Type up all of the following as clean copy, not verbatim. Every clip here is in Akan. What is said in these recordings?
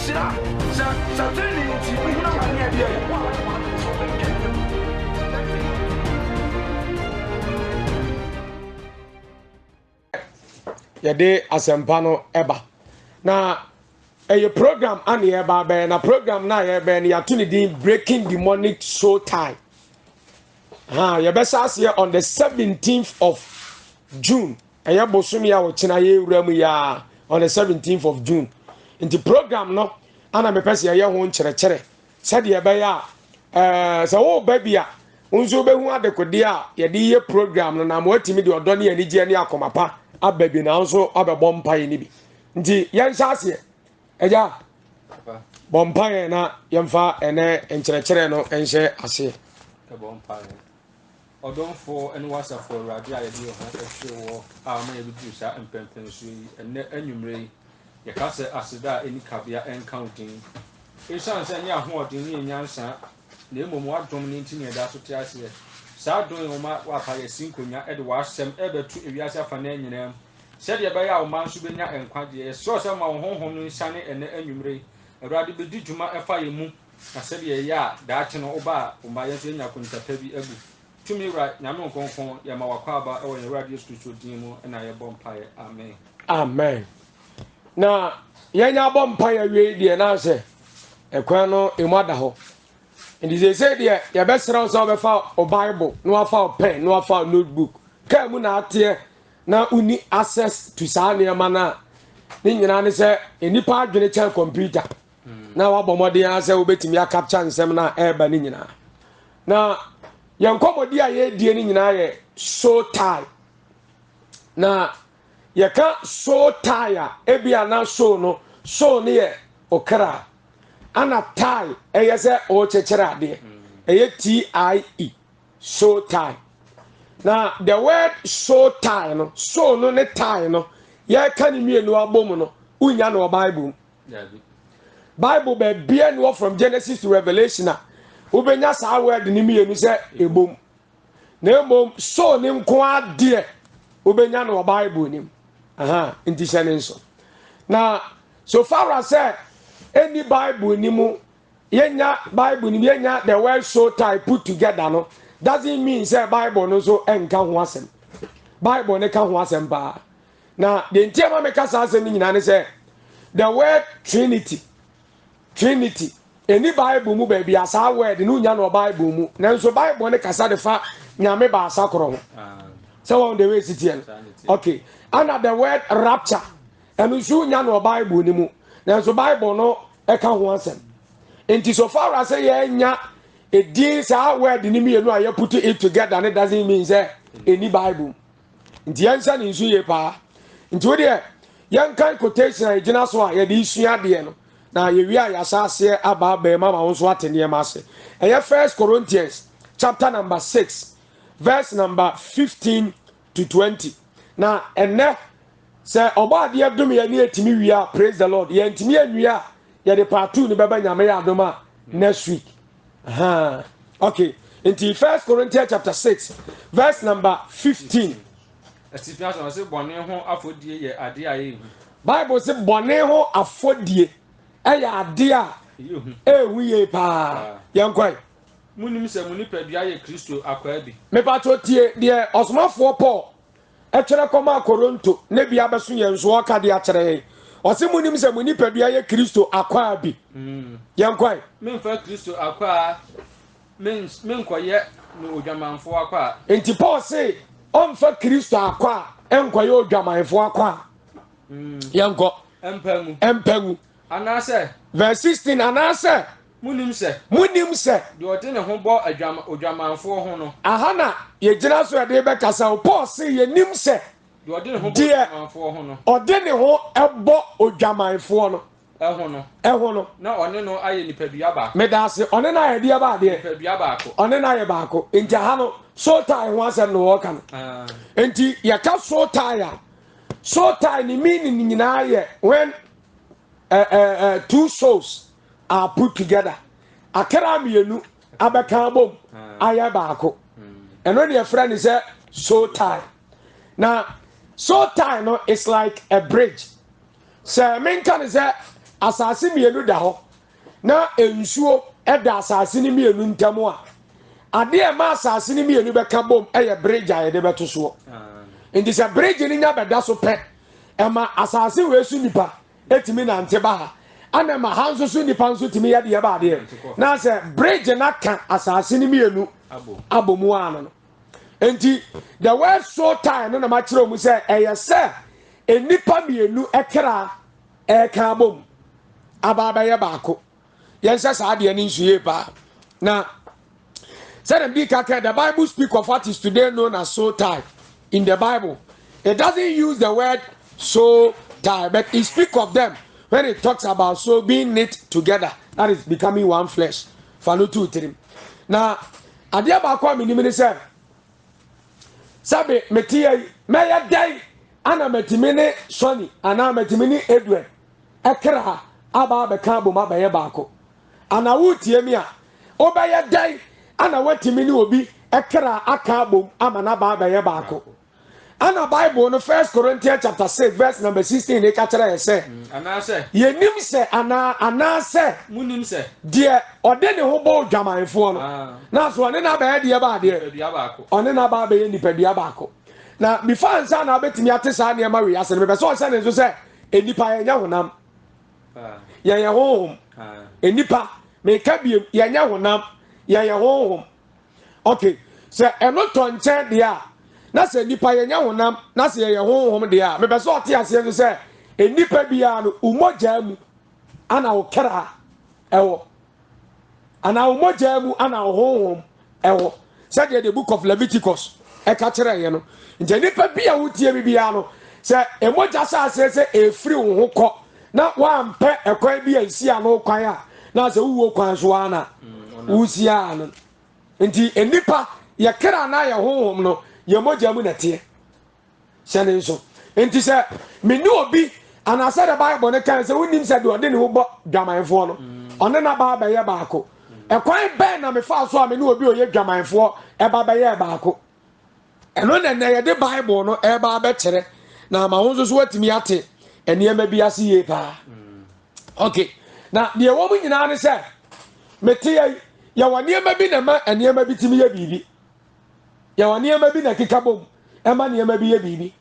Shira, Saturday, you know, yɛde asɛmpa no ɛba na ɛyɛ program ane yɛba bɛyɛ na program na yɛbɛyɛ no yɛato ne din breaking demonic soul tie yɛbɛsa aseɛ on the 17th of June ɛyɛ bosom yɛ a wɔkyena yɛwura mu yɛ on the 17th of June nti program no ana mepɛ sɛ yɛyɛ ho nkyerɛkyerɛ sɛdeɛ ɛbɛyɛ a sɛ woba bi a nso wobɛhu adekodeɛ a yɛde yɛ program no na ma watumi de ɔdɔ ne anigyeɛ ne akɔma pa aba bi na nso abɛbɔ mpaeɛ ni bi nti yɛnhyɛ aseɛ agya bɔ mpaeɛ na yɛmfa ɛnɛ nkyerɛkyerɛ no nhyɛ aseɛ ɔdɔmfoɔ ne wasafo awurade a yɛde yɛ ho ahwɛ wɔ a ɔma yɛbɛduru saa mpɛmpɛn so yi ɛnɛ anwummerɛ yi yɛka sɛ aseda a ɛni kabea ɛnka wo din ɛsiane sɛ ɛnyɛ ahoɔden ne ɛnyansa na mmom w'adom no nti ne ɛda so te aseɛ saa adom yi wɔma wapa yɛsi nkonnwa de w'asɛm ɛbɛto ewiase afa no nyinaa mu sɛdeɛ ɛbɛyɛ a wɔma nso bɛnya nkwagyeɛ yɛsrɛ sɛ ma wo honhom no nsiane ɛnɛ anwummerɛ yi awurade bɛdi dwuma ɛfa yɛ mu na sɛdeɛ ɛyɛ a daakye no woba a wɔma yɛn nso yɛnya kontapa bi agu tumi wura nyame nkɔnkɔn yɛma wakɔ aba ɛwɔ yɛn awurade yesu kristo din mu ɛna yɛbɔ mpaeɛ amen amen na yɛnya bɔ mpaeɛ wie deɛ na sɛ ɛkwan no ɛmu ada hɔ nti sɛ deɛ yɛbɛsrɛ wo sɛ wobɛfa o bible na wafa o pen na wafa o notebook kaa mu na ateɛ na woni access to saa nneɛma no a ne nyinaa ne sɛ nnipa adwene kyɛn computer na wabɔ mmɔden a sɛ wobɛtumi akapture nsɛm no a ɛreba ne nyinaa na yɛn nkɔmmɔdi a yɛredie no nyinaa yɛ soul tie na yɛka soul tie a ebia na soul no yɛ okra ana tie ɛyɛ sɛ ɔrekyekyere adeɛ ɛyɛ tie soul tie na the word soul tie no soul no ne tie no yɛka ne mmienu abom no wonya no wɔ bible baabia ne wɔ from Genesis to Revelation a wobɛnya saa word ne mmienu sɛ ebom na emom soul ne nko adeɛ wobɛnya no wɔ bible nim nti hyɛ ne nso na so far as any bible ni mu yenya bible ni yenya the word soul tie put together no doesn't mean say bible no so enka ho asem bible ne ka ho asem ba na de ntiama me ka sa asem ni nyina ne say the word trinity any bible mu ba bia sa word no nya no bible mu nanso bible ne kasa de fa nyame ba asa koro ho so on the way citizen okay and the word rapture and so nya no bible ni mu nanso bible no eka ho asem enti so far as yenya edin sa word ni mienu a put it together and it doesn't mean say any bible nti yansa ni nsu ye pa nti wo de yankan quotation a gina so a ye de isua de no na ye wi a yasase aba ba ma wo so atene ma ase eye 1 Corinthians chapter number 6 verse number 15 to 20 na ene say oba de adom ye ne etimi wi a praise the Lord ye ntimi anwi a ye de part 2 ni baba nyame ya adom a next week okay into 1 Corinthians chapter 6 verse number 15 Bible say bone ho afodie ye ade a ye Bible say bone ho afodie eya ade a ehu ye pa yenkwai munim se munipadua ye Kristo akwa bi me pato tie de osomafo Paul etwere koma Koronto ne bia beso ye nso aka de akyere o se munim se munipadua ye Kristo akwa bi yenkwai memfa Kristo akwa menkoye no odwamanfo akwa enti Paul say onfa Kristo akwa enkoye odwamanfo akwa yenko empangu anase verse 16 anase munim se de ode ne ho bo odwamanfo ho no ahana ye gina so de be kasa Paul say ye nim se de ode ne ho bo odwamanfo ho no ode ne ho ebo odwamanfo no eho no na one no aye nipadua ba me da se one na aye dia ba de nipadua ba ko one na aye ba ko enti ha no so tie ho asem no wo kan enti ye ka so tie ni meaning nyina aye when two souls are put together akara mienu abeka bom aye ba ko eno de friend is soul tie now soul tie no is like a bridge so men can say asase mienu da ho na ensuo ɛda asase ni mienu ntamu a ade e ma asase ni mienu bɛka bom ɛyɛ bridge a yɛde bɛto so nti sɛ bridge ni nya bɛda so pɛ ɛma asase wɔ esu nipa etimi na nte ba ha ana ma ha nso so nipa nso timi yɛ de yɛ ba adeɛ na sɛ bridge na ka asase ni mienu abomu ano no nti the word so time no na ma kyerɛ mu sɛ ɛyɛ sɛ enipa mienu ɛkra ɛka bom aba bɛyɛ baako yɛn sɛ saa adeɛ ne nso yie paa na sɛ dem di kaka the Bible speak of what is today known as soul tie in the Bible. It doesn't use the word soul tie, but it speaks of them when it talks about soul being knit together, that is becoming one flesh. Fanu 2-3. Now, adia ba kwa minimini se sabe metia meya dai ana metimini Sony ana metimini Edward ekra aba beka boma beye baako ana wutie mi a obeye dai ana watimini obi ekra aka bom ama na ba beye baako. Ana Bible no 1 Corinthians chapter 6 verse number 16 e ka kere say anase yenim se anase munim se de ode ne ho bo dwamanfo no na so one na ba de ba de one na ba be nipadua baako na before ansa na betimi ate sa ne ma wi ase me be so se ne so se enipa yenya honam yenya honhom enipa me ka biem yenya honam yenya honhom okay se eno tonche de a na se nipa yenya honam na se ye honhom de a me be so ote ase so se enipa bia no umoja mu ana okra ewo ana umoja mu ana honhom ewo se the book of Leviticus e ka kire ye no nje nipa bia wotie bia no se emoja sa ase se efiri wo ho kɔ na wa mpe ekwan bia nsi ano kwan a na se wuwo kwan so ana wusia no nti enipa ye kra na ye honhom no ye moja mu nete sene nso enti se me ni obi ana say the Bible ne kan se wonim se de ode ne wo bo dwamanfo no one na ba ba ye baako ekwan ben na me fa so a me ni obi oye dwamanfo e ba ba ye baako eno na ye de Bible no e ba ba kire na ma ho so watimi ate eniema bi ase ye pa okay na de wo mu nyina ne se mete ye waniema bi na ma eniema bi timi ye bibi ya waniema bi na kika bom ema niema bi ye bibi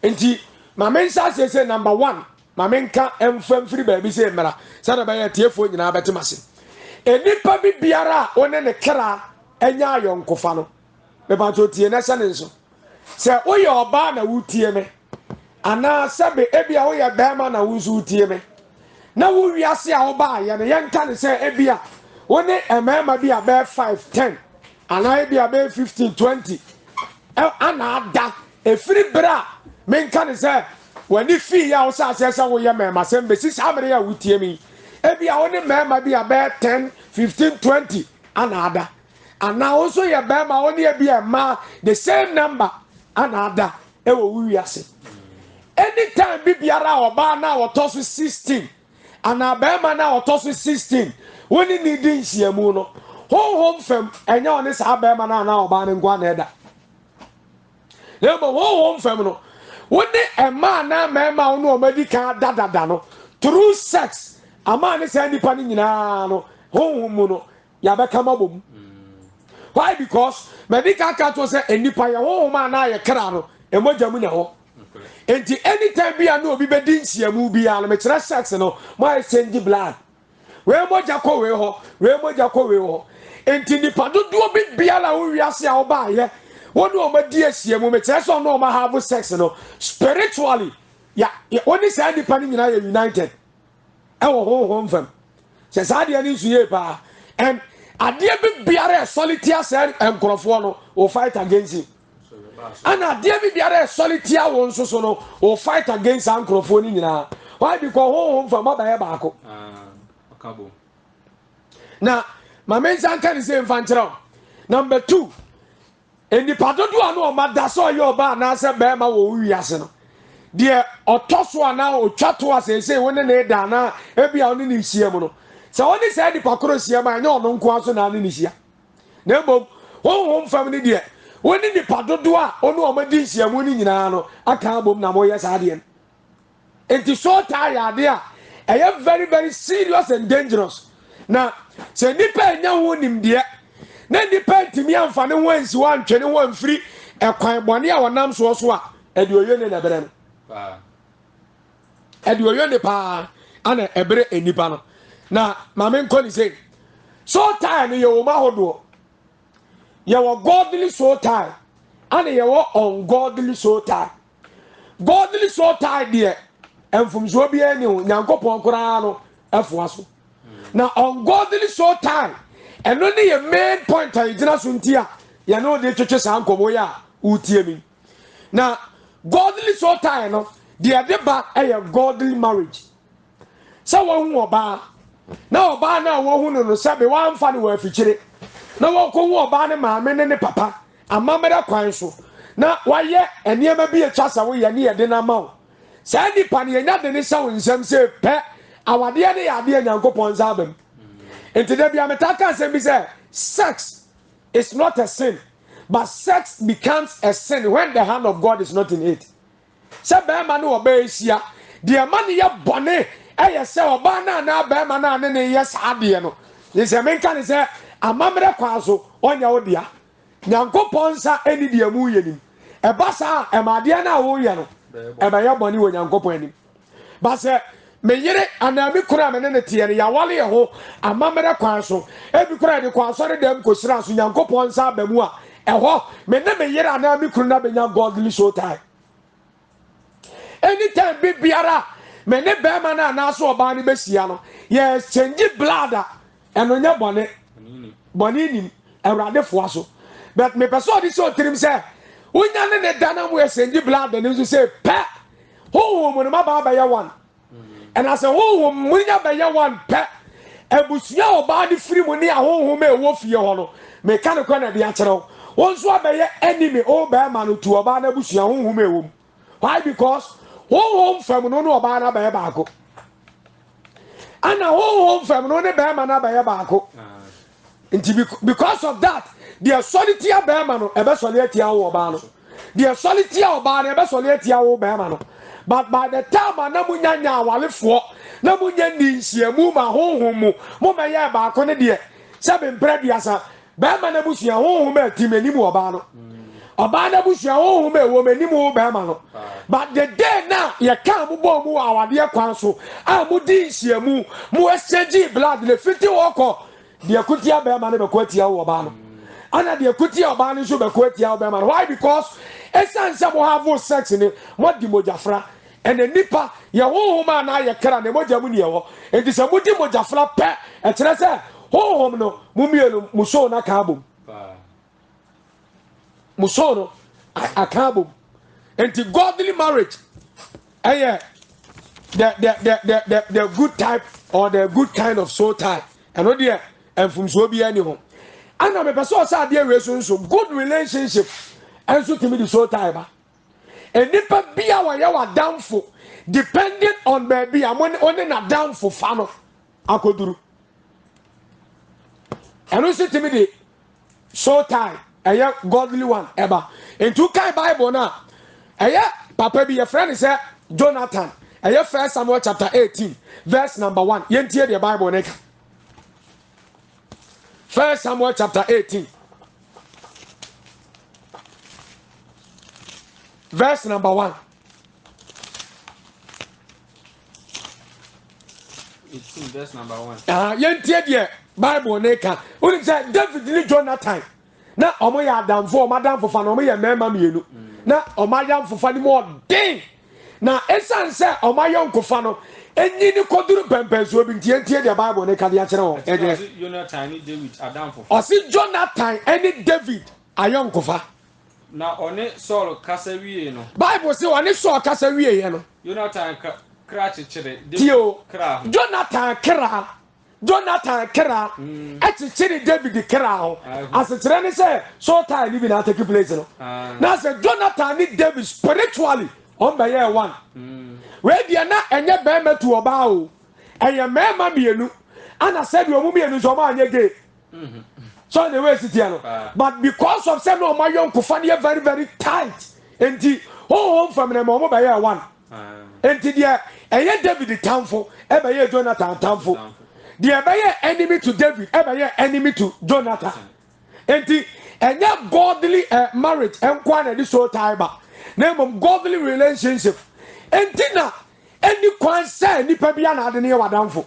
enti ma men sa se number 1 ma men ka emfam firi ba bi se mera sa na ba ye tiefo nyina betemase enipa bi biara one ne kra enya ayonkofa no me ba to tie na se ne nso se oye oba na wutie me ana sabe ebia oye bema na wuzu wutie me na wo wiase a oba ye ne yenka ne se ebia one emema bi a be 5 10 ana ebia be 15 20 ana ada efiri bra menka ne se wani fi ya o sa se wo ye mema se mbesi samre ya wutie mi ebia one mema bi a be 10 15 20 ana ada ana also ye bema one ebia ma the same number ana ada e wo wiase anytime bibiara oba na otoso 16 ana bema na otoso 16 woni ni din hyiamu no honhom fam enya one sa bema na oba ne ngwa na eda lebo honhom fam no woni ema na mema ono omadi ka dadada no through sex ama ne sa nipa ni nyina no honhom mu no ya be kama bom why because medical ka to say enipa ye honhom na ye kra no emoja mu na ho enti anytime bia no obi be din hyiamu bia no me kire sex no mo exchange blood we moja ko we ho we moja ko we ho enti nipa dodo bi bia la wo wiase a wo ba ye wonu o ma di hyiamu me kire so no o ma have sex no spiritually ya oni say nipa ni nyina ye united e wo ho fam se sa de ani nsuye pa and ade bi biara solitaire say enkrofo no o fight against him and ade bi biara solitaire won so no o fight against enkrofo ni nyina why because ho fam abaye baako akabo na ma mensa kan say mfankyerɛ number 2 enipa dodo anu o ma da so ye oba na se be ma wo wiase no de otoso ana o twato asese woni na da na ebia oni ni hia mu no se oni se di pakoro hia ma nya ono nko aso na ni hia na ebom honhom fam ni de woni ni padodo a onu o ma di hia mu ni nyina no aka bom na mo ye sa de enti so ta ya de a very very serious and dangerous na se nipa enya ho nimde na nipa ntimi amfa ne ho ansi ho antwe ne ho amfiri ekwan bone a wonam so a edi oyo ne na bere no edi oyo ne pa ana ebere enipa no na mame nkoni say so time ye wo mahodo ye wo godly so time ana ye wo ungodly so time godly so time de emfumso bia ni nyankopon kora no afua so na ungodly so time eno ne ye main point a igina so ntia ye no de twetwe san komo ya utie mi na godly so time no de ba godly marriage so wo hu oba na oba na wo hu no se be wan fa ne wa afikyire na wo ko hu oba ne maame ne papa amamera kwan so na waye eniema bi etwasa wo ye ne ye de na ma sa nipa ne nya de ne sa wo nsam se pe awade ne ya de nyankopon zabam enti da bia metaka nsem bi say sex is not a sin but sex becomes a sin when the hand of God is not in it se be ma ne oba esia de ma ne ye bone se oba na be ma na ne ye saade no ye se menka ne se amamre kwa so onya wo dia nyankopon sa eni de mu yenim eba sa emade na wo ye no eba ye bone wo nyankopon anim ba se me yire anami kura me ne tie ne ya wale ye ho amamre kwa so ebi kura de kwa so re dem ko sira so nyankopon sa ba mu a eho me ne me yire anami kura na be nya godly so time anytime bi biara me ne be ma na so oba ne besia no ye change blood eno nya bone ni awrade fo so but me person di so trim say unya ne dana mu ye change blood ne so say pe ho mo ne ma ba ya one and I say ho mo nya ba ya one pe ebusua oba di free mu ne ahoho me wo fie ho no me ka ne kwa na dia kire won so abaye enemy o ba ma no tu oba na busua ahoho me wo why because ho fam no oba na ba baako ana ho fam no ne ba ma na ba baako because of that the solidity of ba ma no e be solidity awo oba no the solidity of oba no e be solidity awo ba ma no but by the time na munya nya awalefo na munya ni nhyiamu ma ho mu mo me ye baako ne de se be mpreduasa ba ma na busua ho ma timani mu oba no oba na busua ho ma ewo mani mu ba ma no but the day na ye kan mu bo mu awade kwan so a mu di nhyiamu mu exchange blood le fiti woko de akutia ba ma na be kwatia wo oba no ana de akutia oba no so be kwatia wo ba ma no why because essence mo have sex ni mo di mojafra and the nipa ye ho ma na ye kra na moja mu ne ye ho enti se mo di mojafra pe e kire se ho no mu mielu mu so na ka bom mu so no aka bom enti godly marriage the good type or the good kind of soul type and no there and from so bi ani ho ana me person sa de we so good relationship and so to me the soul type ba enipa bia wa ya wa downful depending on baby amon on na downful fa no akoduru and so to me the soul type godly one eba into kai bible na papa bi your friend say Jonathan 1 Samuel chapter 18 verse number 1 yentie the bible ne 1 Samuel chapter 18 verse number 1 18 verse number 1 yentie the bible ne ka uni say David ni Jonathan na omo ya adamfo madamfo fa na omo ya mema mienu na omo ya mfofa ni mo den na esan se omo ya nkofa no enyi ni koduru pempenso bi ntie the bible ne ka dia kire ho Jonathan ni David adamfo osi Jonathan any David ayon nkofa na one Saul kasa wie no bible say one Saul kasa wie ye no Jonathan kra chechire kra Jonathan kra echiri David kra ho asechire ne say so time ni bi na take place no na say Jonathan ni David spiritually on be year one we dia na enye be metu oba o eye mema mienu ana said we mu mienu so ma anye gay so the way sit here no but because of say no my young kufani very very tight enti from them mo be year one enti dia eye David tamfo ebe ye Jonathan tamfo dia ebe ye enemy to David ebe ye enemy to Jonathan enti enye godly marriage enkwa na di so taiba na mom godly relationship enti na any kwan say nipa bia na ade ne wadamfo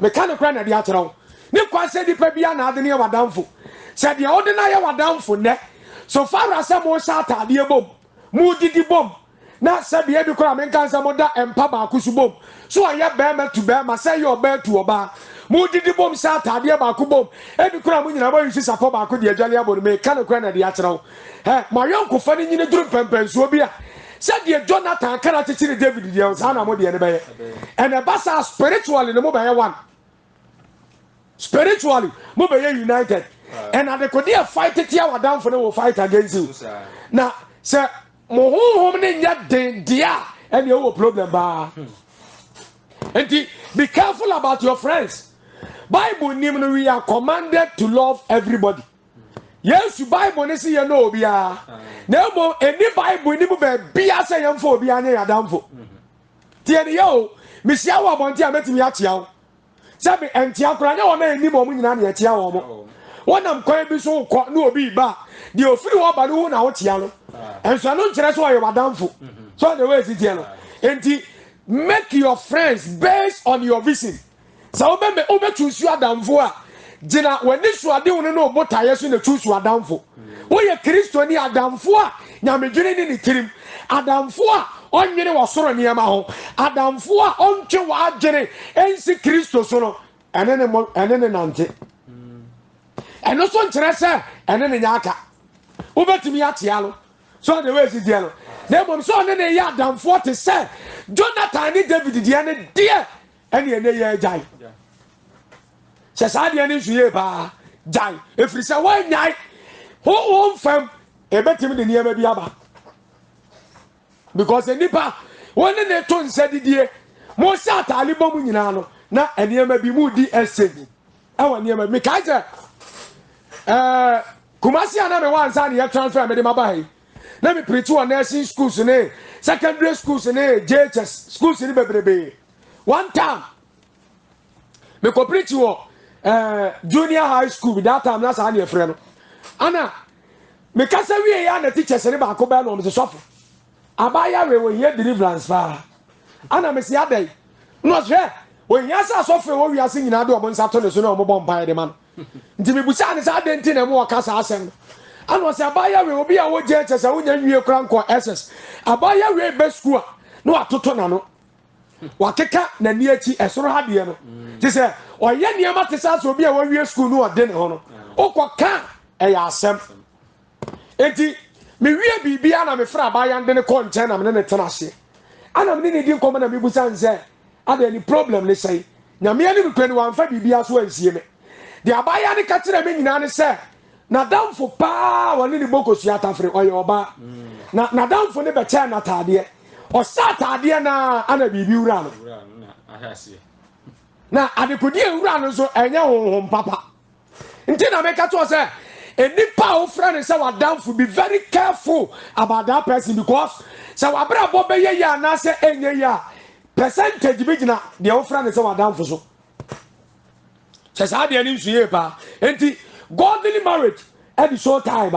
me kan kwan na di akyerɛw ni kwan say nipa bia na ade ne wadamfo say dia ode na ye wadamfo ne so far as mo sha atade bom mu didi bom na say bia bi kora men kan say mo da empa ba ku su bom so aye be ma tu be ma say your be tu oba mu didi bom sha atade ba ku bom e bi kora mo nyina bo yisi sapo ba ku de adwale abon me kan kwan na di akyerɛw ma yonko fa ni nyine duru pempensuo bia said the Jonathan cannot teach David the Osana Modi and a basa spiritually the mobile one. Spiritually, mobile united. And at the Kodia fight it here down for the fight against you. Now, sir, Moho home yet dia and your problem bar. And be careful about your friends. Bible we are commanded to love everybody. Yes, you Bible see you know bia. No more any Bible ni mo be bia say yam for bia na yadamfo. Tie yo, misia wa bonti ametimi atia. Sabi entia kura nya wo na eni mo nyina na atia wo mo. Wonam kwan bi so ko na obi ba. De ofiri wo ba no na wo tia no. Enso no nkire so yo wadamfo. So the way it no. Enti make your friends based on your vision. So obe choose you adamfo a Jina when this was doing no botaye so na choose adamfo. Wo ye Kristo ni adamfo a nyamedwene ni tirim. Adamfo a onyere wasoro niam ho. Adamfo a ontwe wa agere ensi Kristo so no enene nante. Eno so nkere se enene nyaaka. Wo betimi atia lo. So the way is there no. Na mom so ne ye adamfo te se Jonathan ni David dia ne die ene ye agai. Sasa dia ni suye ba jai efiri se wan nyai ho fam ebetimi de niam bi aba because enipa won ne to nsadidie mo sha atali bom nyina no na eniam bi mu di esedi awa niam mi ka je kumasi ana me wan sa ne ye transfer me de mabai na me preach on nursing schools ne secondary schools ne JHS schools ne bebrebe one time me ko preach wo junior high school with that time that's how your friend ana me kasa wie ya na teachers ne ba ko ba no me sofo abaya we here deliverance fa ana me si adai no hwe we ya sa sofo we wi ase nyina de obo nsato ne so na obo bompa de man nti me busa ne sa denti na mo kasa asem ana se abaya we obi a wo je chese wo nya nwie kra nko SS abaya we be school no atoto na no wakeka na ni achi esoro ha de no ti se oye niam atesa so obi a wawie school no ode ne ho no okoka eya asem enti me wie bibia na me fra abaya nde ne konche na me ne tenase ana me ne di nkom na me busa nse ada ni problem le sei nyame ani mkwe ni wamfa bibia so ansie me de abaya ne ka kire me nyina ne se na damfo pa woni ni bokosu atafre oye oba na damfo ne be che na tade o sa tade na ana bibi wura no na adekodi ewura no so enye honhom papa nti na meka to say enipa o friend say wadamfo be very careful about that person because say wabra bo be ye ya na say enye ya percentage bi gina de o friend say wadamfo so say de ni nsuye pa enti godly marriage at the short time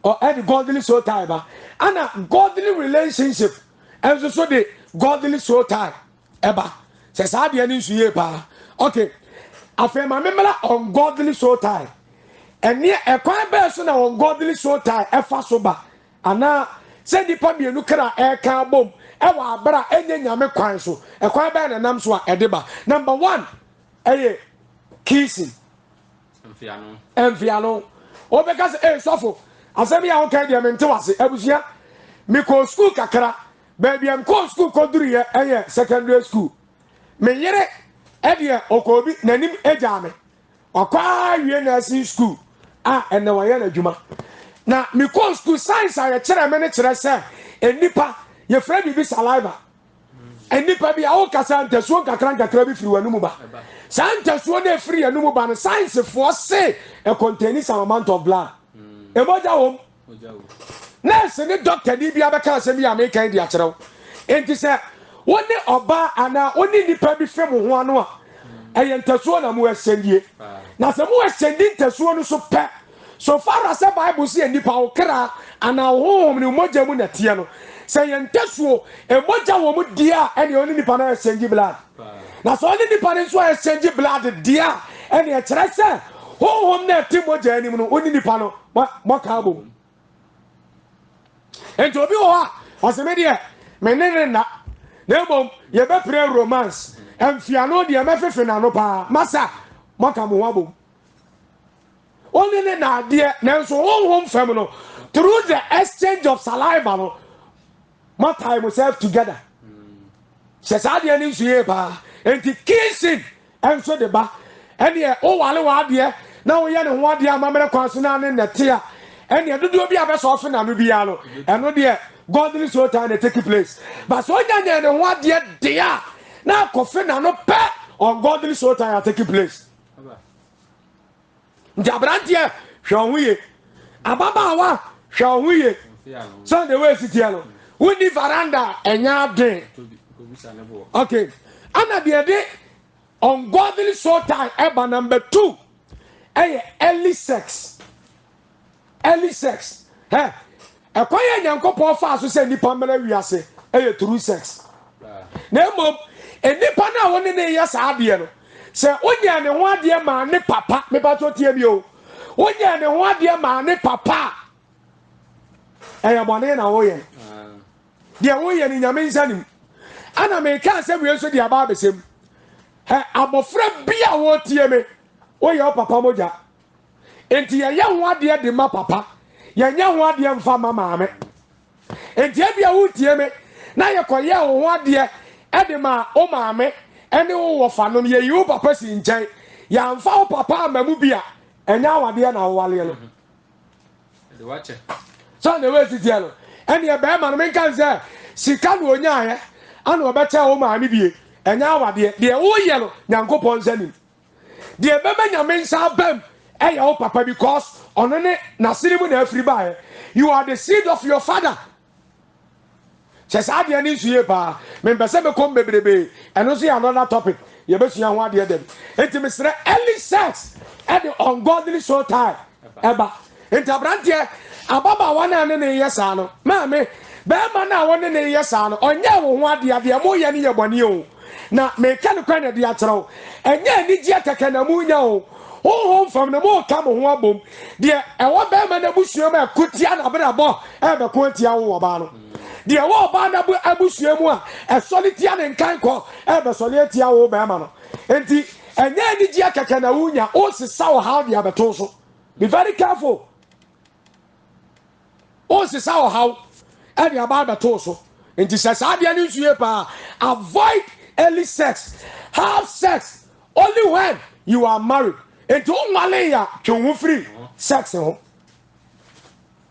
or at the godly short time and a godly relationship and so the godly short time eba says I be an issue pa okay after my member ungodly short time and near a quite person ungodly short time efa soba and now say the pabia look at air car bomb ewa bra enye nyame kwan so e kwan ba na nam so a edeba number 1 kissing Enfiano. O because sofo. Asemi ya okay dia mente wase. Abusua. Me ko school kakra. Baby am ko school ko duru ye secondary school. Me yere e okobi nanim eja me. Okwa wie nursing school. Ene wa ye na dwuma. Na me ko school science a ye kire me ne kire se enipa ye fra bi saliva. Enipa bi a o kasa ntesuo kakra bi firi wanu mu ba. Santa so na free anum ba no science for say a contain some amount of blood. E moja wom. Nurse ni doctor ni bia be ka se mi America dia kire. enti sɛ wone ɔba ana wone nipa bi fɛ mo ho ano a ɛyɛ ntasuo na mo ɛsɛndie na sɛ mo ɛsɛndi ntasuo no so pɛ so far as the Bible say nipa okra ana honhom ni mogya mu na tie no sɛ yɛ ntasuo emogya wɔ mu dia ɛne oni nipa na ɛsɛndi blood na so oni nipa no so ɛsɛndi blood dia ɛne ɛkyerɛ sɛ honhom na ɛte mogya anim no oni nipa no mo ka bom enti obi wɔ ha ɔsɛme deɛ menene na mbom yɛbɛpere romance ɛmfiano deɛ mɛfefe na no paa masa mo ka mo wabom only ne na deɛ nanso honhom fam no through the exchange of saliva no mo tie myself together sɛ saa deɛ ne nso yɛ paa enti kissing ɛnso de ba ɛneɛ wowale w'adeɛ na woyɛ ne ho adeɛ amammerɛ kwan so na ne nɛte a ɛneɛ dodoɔ bi a bɛsɛ ɔfe na no biara no ɛno deɛ godly soul time dey take place but so onyanya ne ho adeɛ deɛ na akɔfe na no pɛ ungodly soul time take place nti aberanteɛ hwɛ ɔho yie ababaawa hwɛ ɔho yie sunday wey si teɛ no woni veranda ɛnya aden okay ana deɛ de ungodly soul time ɛba number 2 ɛyɛ early sex hɛ ɛkwan yɛ nyankopɔn fa so sɛ nipa mmara wiase ɛyɛ through sex na mmom nipa no a wɔne ne yɛ saa adeɛ no sɛ wonya ne ho adeɛ maa ne papa mepato tie bi o wonya ne ho adeɛ maa ne papa ɛyɛ bɔne na woyɛ deɛ woyɛ ne nyame nsa nim ana meka sɛ wie so de aba abɛsɛm abɔfra bi a wɔtie me woyɛ wo papa mogya enti yɛyɛ ho adeɛ de ma papa yɛnyɛ ho adeɛ mfa ma maame enti ebi a wotie me na yɛkɔyɛ wo ho adeɛ ɛde ma o maame ɛne wo wɔfa no yɛyi wo papa si nkyɛn yɛamfa wo papa ama mu bi a ɛnyɛ awadeɛ na wowaleɛ no sɛ ne wɔasitiɛ no ɛneɛ bɛrima no menka sɛ sika na onyaeɛ ana ɔbɛkyɛ wo maame bie ɛnyɛ awadeɛ deɛ woyɛ no nyankopɔn nsa nim deɛ bɛma nyame nsa abam ɛyɛ wo papa because ɔno ne n'asene mu na afiri baeɛ you are the seed of your father sɛ saa adeɛ ne nsu yie paa mempɛ sɛ mekɔm bebrebe ɛno nso yɛ another topic yɛbɛsua ho adeɛ dɛm enti mesrɛ early sex ɛde ungodly soul tie ɛba enti aberanteɛ ababaawa no a ne ne yɛ saa no maame bɛrima no a wɔne ne yɛ saa no ɔnyɛ wo ho adeɛ deɛ moyɛ no yɛ bɔne o na meka no kwan na de akyerɛ wo ɛnyɛ anigyeɛ kɛkɛ na munya o honhom fam na moka mo ho abom deɛ ɛwɔ bɛrima no abusua mu a ɛkotia nabrabɔ ɛbɛko atia wo ɔbaa no deɛ wɔ ɔbaa no abusua mu a ɛsɔle tia ne nkan kɔ ɛbɛsɔle atia wo bɛrima no enti ɛnyɛ anigyeɛ kɛkɛ na wonya wosesa wo haw de abɛto so be very careful wosesa wo haw ɛde aba abɛto so enti sɛ saa deɛ no nsue paa avoid early sex have sex only when you are married enti wonwale ya twe ho firi sex ho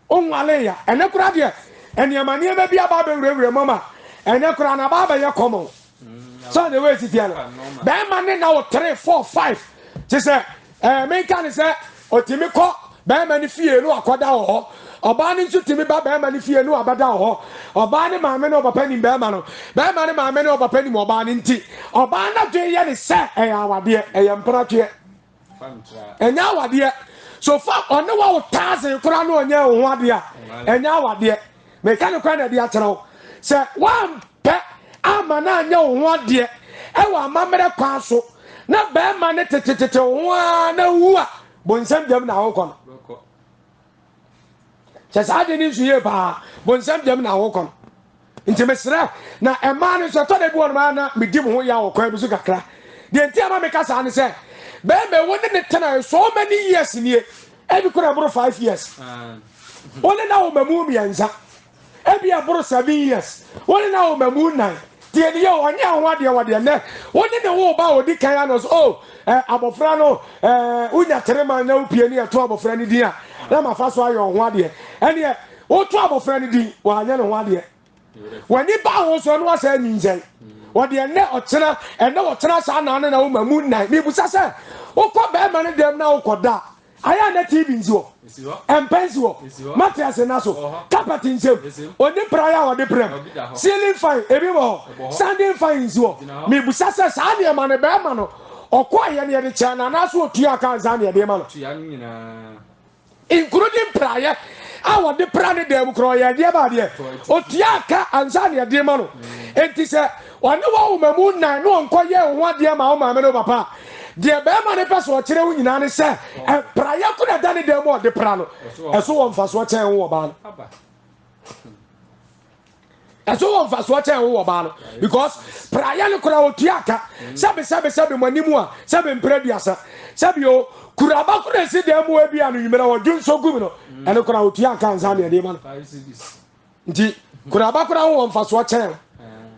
wonwale ya ɛne kora deɛ ɛnneɛma nneɛma bi aba abɛwurawura mu ma ɛne kora na aba abɛyɛ kɔmɔ sɛ ne wei sitiɛ no bɛrima ne na wo 3 4 5 te sɛ menka ne sɛ ɔtumi kɔ bɛrima ne fie no akɔda wɔ hɔ ɔbaa ne nso tumi ba bɛrima ne fie no abɛda wɔ hɔ ɔbaa ne maame ne ɔpapa nim bɛrima no bɛrima ne maame ne ɔpapa nim ɔbaa ne nti ɔbaa no adwene yɛ ne sɛ ɛyɛ awadeɛ ɛyɛ mperatweɛ ɛnyɛ awadeɛ so fa ɔne wa wo taase kora no ɔnyɛ wo ho adeɛ a ɛnyɛ awadeɛ meka ne kora na ɛde akyerɛ wo sɛ woampɛ ama na anyɛ wo ho adeɛ ɛwɔ amammerɛ kwan so na bɛrima ne tetetete wo ho a na wu a bonsɛm gyam na wokɔ no sɛ saa de ne nso yie paa bonsɛm gyam na wokɔ no nti mesrɛ na ɛmaa no nso ɛtɔ da bi wɔ no na medi mo ho yɛ wɔ kwan bi so kakra deɛ nti ama meka saa ne sɛ bɛrima wo ne ne tena so many years nie ebi kora boro 5 years wone na wo mamu mmiɛnsa ebi aboro 7 years wone na wo mamu 9 tie ne yɛ ɔnyɛ ho adeɛ wɔdeɛ nɛ wone ne wo ba odi kan ano so oh abɔfra no unya terema na upie ne ɛto abɔfra ne din a na mafa so ayɛ ho adeɛ ɛneɛ woto abɔfra ne din wɔanyɛ ne ho adeɛ wani ba ho so no wasa nyinsɛn wɔdeɛ nɛ ɔkyena saa na wo mamu 9 mebusa sɛ wokɔ bɛrima ne dɛm na wokɔda aya na TV nziwo empensiwo mattress na so carpet nsem oni prayer wo de prem ceiling fan ebi wo standing fan nziwo me busa se sa de ma ne be ma no okwa ye ne de chana na so otua kan za ne de ma no including prayer awo de pra ne de kro ye de ba de otua ka anza ne de ma no enti se oni wo mamu nan no nko ye ho de ma o ma me no papa de be ma ne pese o kire wo nyina ne se prayer ko da ne de mo de pra no eso wo mfa so chen wo ba no eso wo mfa so chen wo ba no because prayer ne kura otua ka sabe manimu a sabe mpreduasa sabe o kura ba kura si de mo abi anu yimera wo dun so gumi no ene kura otua ka nza ne de ma no nti kura ba kura wo mfa so chen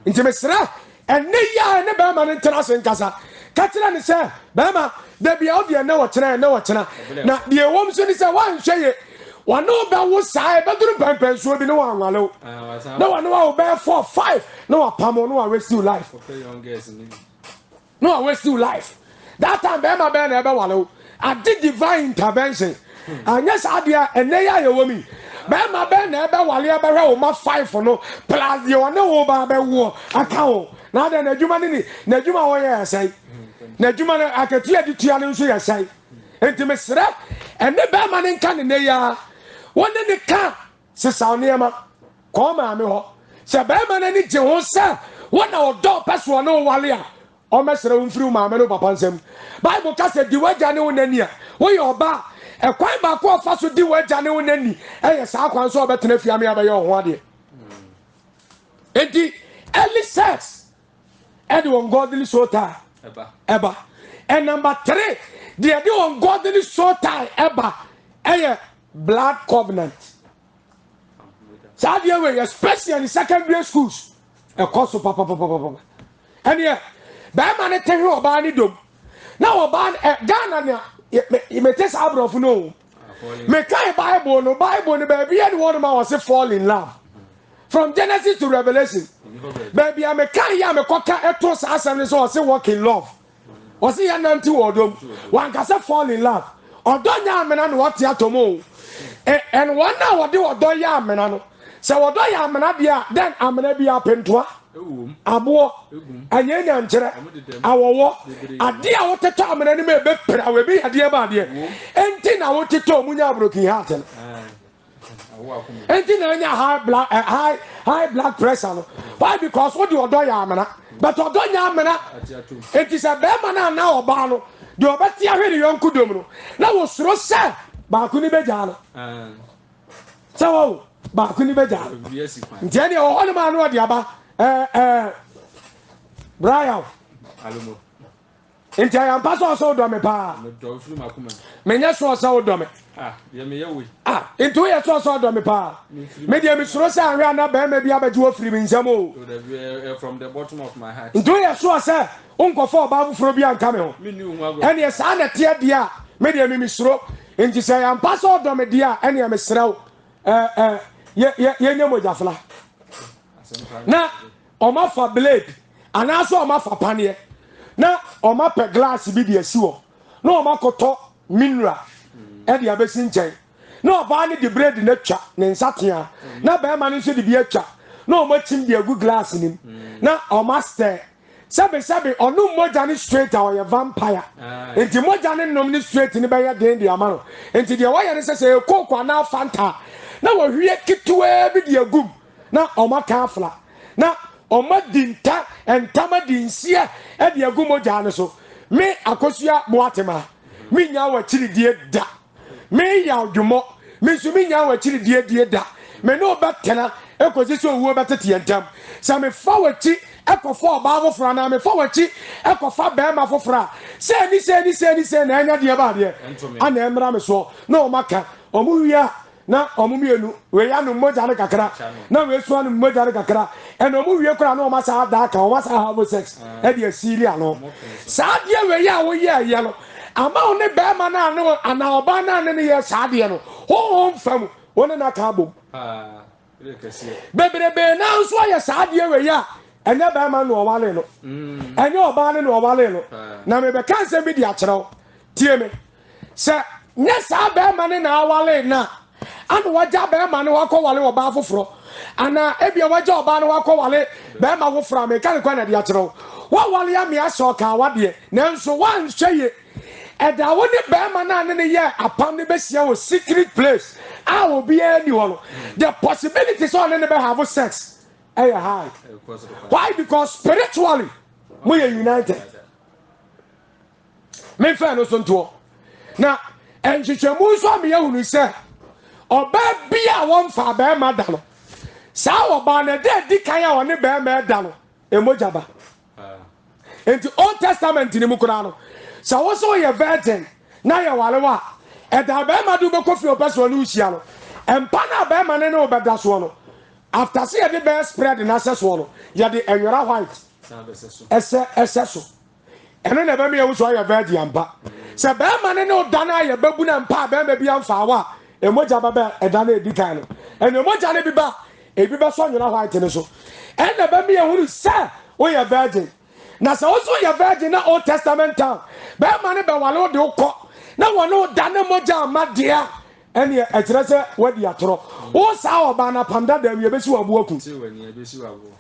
nti mesra ene ya ne ba ma ne tena sen kasa katira ne se ba ma da bia o de na wo kyena na de ewom so ni se wan hweye wano ba wo sai ba duru pampan so bi no wan wale na wano wa be 4 5 no wa pamo no wa waste your life no wa waste your life that time be ma be na be wale I did divine intervention anya sa dia ene ya ye womi be ma be na be wale be hwe wo ma 5 no plus ye wano wo ba be wo aka wo na da na djuma ni na djuma wo ye sai na djuma na akatua di tua ne so ye sai enti mesra ene be ma ne nka ne ya wonde ne ka se sauniema ko ma me ho se be ma ne ni je ho se wona odo peso no wale a o mesere umfiri ma me no papa nsem bible ka se di waja ne wonani a wo ye oba e kwan ba ko fa so di waja ne wonani e ye sa kwan so obetena fiame abaye ho ade enti early sex and ungodly soul-tie eba and number 3 the ungodly soul-tie eba blood covenant. So we especially in secondary schools. A course of papa. And yeah, by man tell you about it. Now about Ghana, you may test out of no. Me carry Bible, no baby, and one of my was fall in love. From Genesis to Revelation. Baby, I may carry a coca etos as and so say walk in love. Was he an anti wardom? One can say fall in love. Or don't ya man what ya to move. And 1 hour do or do ya menano. So what do ya manabia, then I'm gonna be up in toi. Abo, a yen answer, our walk. A dear what the time and enemy better, I will be a dear body. And then I want to tell Munya broken heart. And then high blood pressure. Why? Because what you are doing, Yamana. But what do Yamana? It is a bear now, Bano. You are better already, young Kudumu. Now was so sad. Bakuni bejana so bakuni bejana njeni o hon ma no de aba Brian alumo enti am paso so do me pa me do firi makuma me nya so so do me ye me yewi enti ye so do me pa me de me suro sa anwe na ba ma bi abaji wo firi me nsam o from the bottom of my heart enti ye so sa unkofo ba fufuro bi anka me ho me ni hu ago eni ye sa na tie dia me de me suro enti say am pass all do me dia ene am sraw ye nyemo jafla na o ma fa blade ana so o ma fa panie na o ma pe glass bi de asiwo na o ma koto mineral e de abesi nchen na o ba ne de bread na twa ne nsatea na ba ma ne so de bi atwa na o ma tim de agu glass nim na o ma stir sabe onu moja ni straight or a vampire enti moja ni nom ni straight ni be ya den di amaro enti de wa ya ni sese kokwa na fanta na wo hwie kitwe bi de agum na o ma ka afla na o ma dinta entama dinsia e de agum moja ni so me akosua boatema me nya wa chiridie da me ya odwumo me so me nya wa chiridie da me no betena ekozi so wo betete entam sa me fa wachi ekofo ba fofora na me fa wachi ekofa be ma fofora se ni na anya de ba de ana emra me so na o maka o mu wia na o mu mienu we ya no moja ne kakra na we so no moja ne kakra e no mu wie kura na o ma sa da ka o ma sa have sex e de asiria no sa de we ya wo ye no ama o ne be ma na no ana oba na ne ye sa de no ho fam wona na ka bom bebrebe na nso ya sa de we ya enya ba ma no wale no enya oba ne no wale no na me be kan se bi di akyerew tie me se Nessa Bearman na awale na. And waja Bearman wako wale oba foforo. Ana ebia waja oba no wako wale Bearman wo fra me kan kwa na de akyerɛw. Wa wale ya me aso ka wade. Nanso wan hweye. Eda wo ne Bearman na ne ye apam ne besia wo secret place. A obi ani wo no. The possibilities on ne be have sex. High. Why? Because spiritually we are united. Me fa no so nto. Na enhwehwemu so am ye hunu se oba bia won fa ba ma da no. Sa oba na de di kan a woni ba ma da no. Emoja ba. Into Old Testament ni mu kura no. Sa wo so ye virgin na ye wale wa. E da ba ma du be kofi opeso no uhia no. Empa na ba ma ne no be da so no. After see the best spread in access one, you the enwera white. Esse so. Eno na be me ewu so ya virgin ampa. Se be ma ne no dana ya babu na mpa be ma bi amfa wa. Emoja ba be edana edi kan no. Eno emoja ne bi ba, ebi be so enwera white ne so. En na be me ehuru se o ya virgin. Na se o so ya virgin na Old Testament town. Be ma ne be wale o de ukọ. Na wono dana moja amadea. Eni ekyere se wadi atoro wo sa oba na panda da wi ebesi wa buaku se wani ebesi wa bu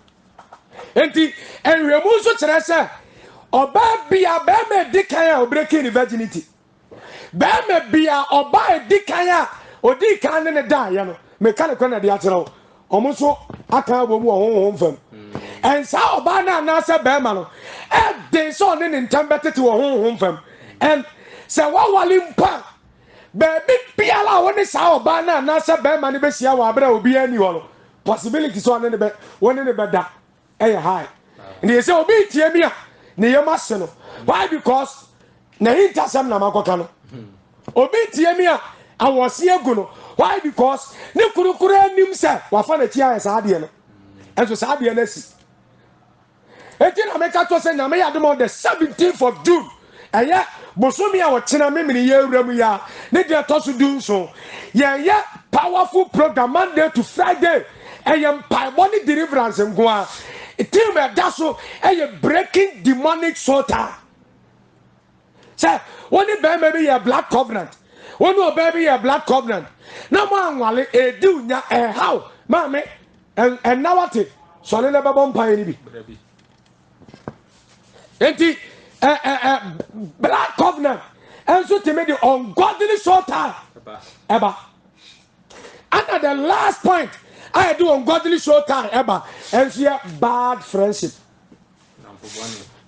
enti enwemu so kyere se oba bia be me dikan a breaking virginity be me bia oba dikan a odi kan ne da ya no me kan ko na de akyere omo so aka bo mu honhom fam en sa oba na se be ma no e de so ne ntambetete wo honhom fam en se wa wali mpa baby piala woni sa oba na se be ma ne be sia wa abra obi ani wo no possibility so ne be woni ne be da high and they say obi tie mi a ne yema se no why because na hintasam na makoka no obi tie mi a awose egu no why because ne kurukuru anim se wa fa na tia ya sa de no enso sa de na si eti na meka to se na me ya dem on the 17th of June aya bosomi a wochena memini ye wuramu ya ne de tosu dun so ye powerful program Monday to Friday ayam body deliverance ngwa team da so breaking demonic sorter say woni be maybe your black covenant woni baby your black covenant na mo anwale edi nya how mame and now what so le be bom pan ni bi enti black covenant and so to make the ungodly sorter ever. And the last point I do ungodly sorter ever and see bad friendship.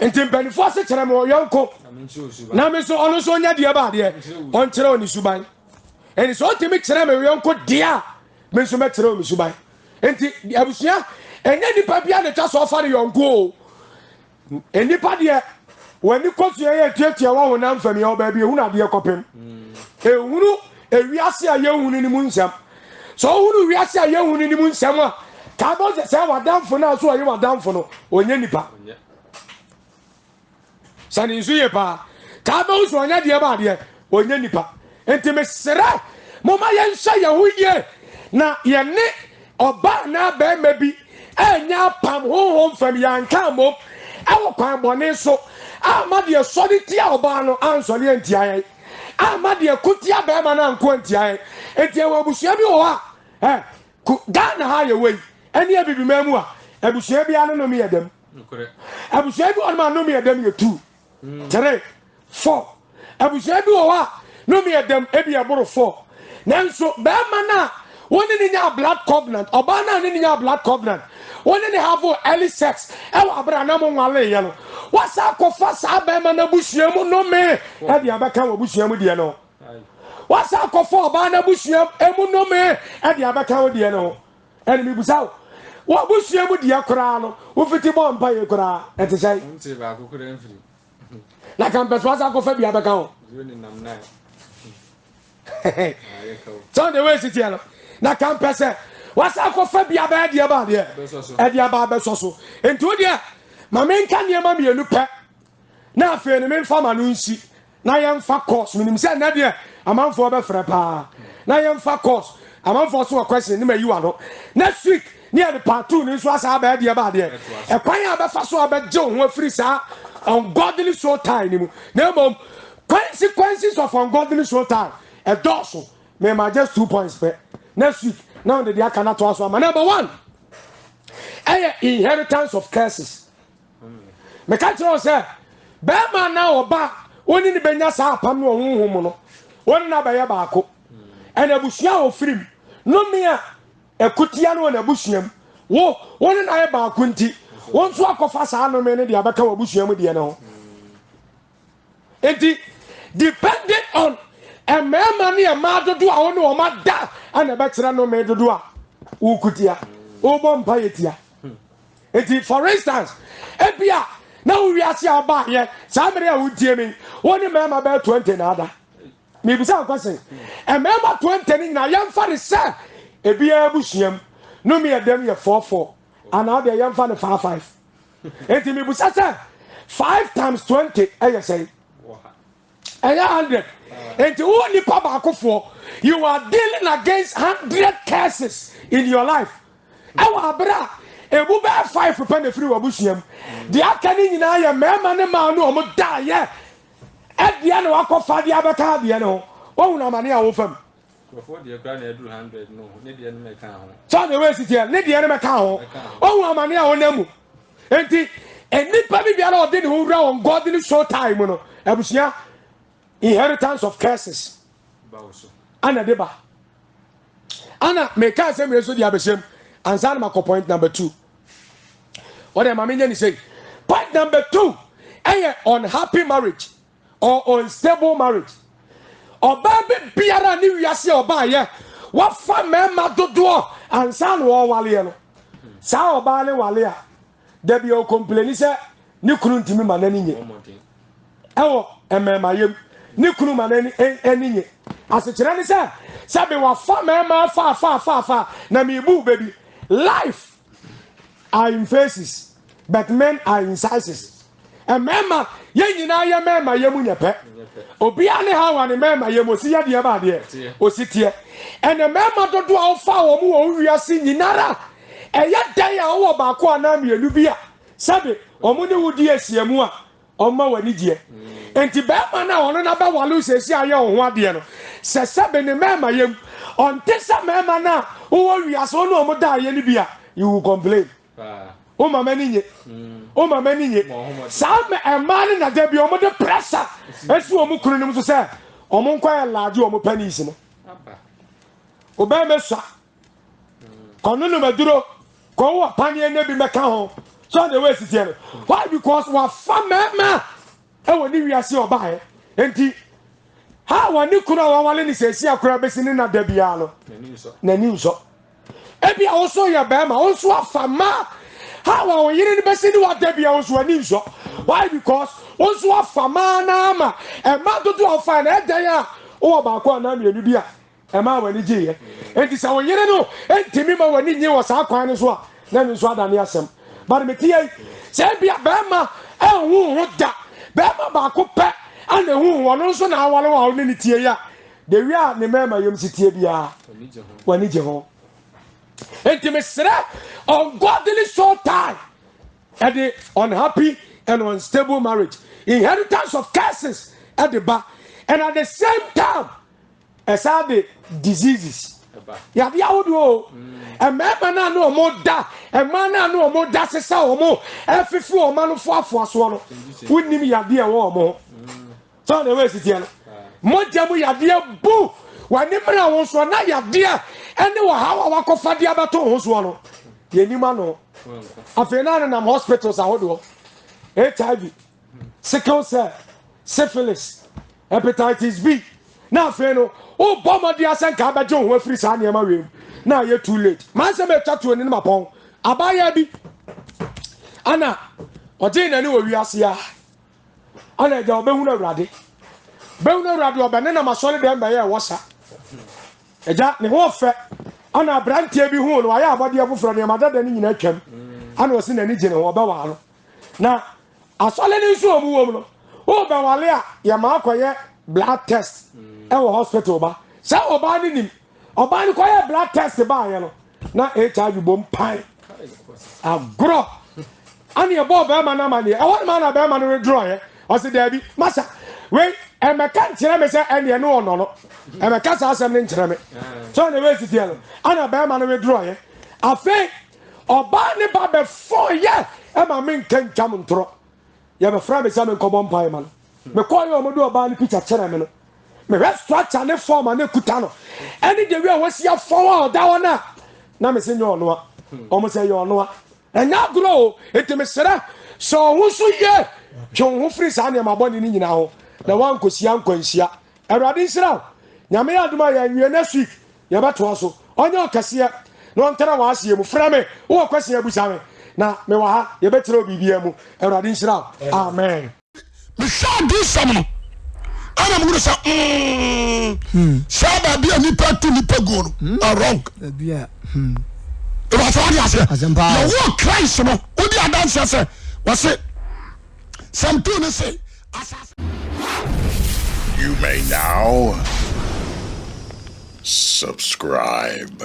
And to benefit such a more young cook. Now, Mr. Onosonia, dear bad, on Cheroni Subai. And it's all to make ceremony young cook, dear Mr. Metro Subai. And the Abusia and any papier just offer your go. Any party. When you come to your theatre, one will for me, oh baby, who not dear coping. Who a reassy a young in the moon sam. So who reassy a young in the moon sama. Cabo the same are down for now, so you are down for no, or Yenipa. San Isuyepa. Cabos were not dear body, or Yenipa. Intimate Sera. Mama Yan say a week ye. Now, ye ne or bar now, bear maybe. And now, Pam home from Yan Cambo. Our Pam Boneso. Amadia solitia obano ansoli entia amadia kutia be ma na nko entia entia wa busua bi o ha Ghana ha ye wey eni abibi mamu a abusua bi anu no me yedem abusua bi on ma no me yedem ye 2 3 4 abusua bi o ha no me yedem ebi aboro 4 nanso be ma na woni ni nya blood covenant obana ni nya blood covenant woni ni have early sex e wa abra na mo nwale ye no wasa kofa sa ba ma na busua mu no me e dia beka wo busua mu de no wasa kofa oba na busua emu no me e dia beka wo de no eni mi busa wo busua mu de kora no wo fiti bo mpa ye kora e te sai nti ba kokora mfiri la kan pes wasa kofa bia beka wo ni nam na so the way sit here na kan pes wasa kofa bia ba de ba de e dia ba be so enti wo de ma menka niema mienu pe na afi ni menfa ma no nsi na yemfa course minim se na de amanfo be frɛ pa na yemfa course amanfo so question ni mayi wa no next week ni e part 2 ni so asa ba de ba de e kwan ya be fa so ba je ho afiri sa ungodly soul time ni mu na mom consequences of ungodly soul time a dorsal me ma just 2 points per next week now the aka na to aso ama number 1 inheritance of curses me ka tell say be ma na oba oni ni benya sa apam no honhom no won na ba ye baako ena busua ofirim no me a ekutia no na busuam wo won na ye baako nti won so akofa sa no me ne de abeka wa busuam de ne ho enti depending on a man ne a ma dodo a won o ma da ana be kira no me dodo a wo kutia wo bom pa yetia enti for instance ebia na wo wiase aba ye sa mere a wo tie me woni me ma be 20 na ada me bisa kwase e me ma 20 ni na yam fa de se ebia busuam no me dem ye 44 ana de yam fa de 55 enti me bisa se 5 times 20 e say 100 enti wo ni pa ba akofo you are dealing against 100 curses in your life awa abra ebu ba 5 pa na free wabusuam de aka ni nyina ye mema ne ma no omo da ye edia na wakofa de abeka de no wo na mane a wo fam before the gra na edu 100 no ne de no me kan ho so the way sit here ne de no me kan ho wo na mane a wo namu enti enipa bi bia na ode ne ho wura on god ni show time no abusia inheritance of curses ana deba ana me ka say me so di abesem ansa na mako point number 2 what am I meaning say point number 2 unhappy marriage or unstable marriage oba be biara ni wiase oba ye wa fa mema dodo ansa na wo wale no sa oba le wale a da bi o complain say ni kunu ntimi ma nani nye ewo emema yem ni kunu ma nani eninye asekere ni say sabe wa fa mema fa na me bu baby life are in phases but men are in sizes and mema ye nyina ye mema ye mu nyepe obi ane ha wa ne mema ye mo si ye de ba de o si tie and the mema dodo a fa wo mu wo wiase nyinara eye dan ya wo ba ko ana mielu bia sabe omu ne wudi asiamu a oma wani die enti be ma na ono na ba walu sesi aye wo ho ade no se sabe ne mema yem on tesa mema na wo wiase ono omu da ye ni bia you will complain o mama ni nye o mama ni nye sa me emani na da bi omu de pressure esu omu kunu nim so se omu nkwa laaje omu panis no o be me swa kono no maduro ko wa panie na bi meka ho so the way sit here why because wa fa mema e woni wiase oba he enti ha wani kunu wa wale ni sesi akura besi ni na da bia no na ni nso ebi a also ya be ma also afa ma ha wa yiri ni besi ni wa da bia also ani nso why because also afa ma na ma e ma dodo afa na e dan a o ba ko na mienu bia e ma wani je ye enti sa wo yiri no enti mi ma wani nye wo sa kwan ni so a na mi so adane asem but me tie se bia be ma e hu da be ma ba ko pe ana hu wono so na awale wa ni tie ya de wi a ne mema yem sitie bia wani je ho enti me sere ungodly soul tie and the unhappy and unstable marriage inheritance of curses at the back and at the same time as are the diseases ya bia wodo e mema na no mo da e ma na no mo da sesa o mo efifi o ma no foafo aso no wonnim ya bia wo mo so the way sit here mo jamu ya bia bu wani mra wo so na ya bia ene wo hawa wakofa dia bato ho so no ye nima no afena na hospitals ahodo HIV sickle cell syphilis hepatitis B na afeno o bomo dia senka abaje ho afiri sa na ma wem na ye too late man se me twatu ni ma pon abaya bi ana oje na ni wo wiase a ana ja obehu na urade behu na urade obene na masole dem ba ye wosa eja ne ho fe ana brantie bi hu no aya abode afoforo ne madada ni nyina twam ana o se na ni gine ho ba wa no na asole ni nso omu wo no o ba wale a ya ma akoye blood test e wo hospital ba sa oba ni nim oba ni koye blood test ba ye no na HIV bom pai agro ani e bo ba ma na ma ni e won ma na ba ma no draw ye o se da bi masa we emeka nkyerɛ me sɛ ɛneɛ ne ɔnɔ no emeka saa asɛm ne nkyerɛ me so ne wei titiɛ no ana bɛrima no medurɔyɛ afei ɔbaa ne ba bɛfɔɔyɛ ɛma me nka ntwam ntorɔ yɛbɛfrɛ me sɛ menkɔbɔ mpae ma no mekɔɔyɛ ɔmode ɔbaa no picture kyerɛ me no mehwɛ structure ne form a ne kuta no ɛne de wie a wɔsia fɔm a ɔda hɔ no a na mese nyɛ ɔnoa ɔmo sɛ yɛ ɔnoa ɛnyɛ agorɔ o ɛnti mesrɛ sɛ ɔho so yie twe wo ho firi saa nneɛma bɔne no nyinaa ho na woankɔsia nkwanhyia awurade nhyira wo nyame yɛ adom a yɛanwie next week yɛbɛtoa so ɔnyɛ ɔkɛseɛ na ɔntara wɔaseɛ mu frɛ me wowɔ kwasea abusa me na mewɔ ha yɛbɛkyerɛ wo biribia mu awurade nhyira wo amen mehwɛ adesɛm no ana muguru sɛ saa baabi a nipa tu nipa go no wrong ìwà sọ wà di ase yẹwò Christ no ó di adansi sẹ wọ́n sẹ sẹ́mtú ni sẹ. You may now subscribe.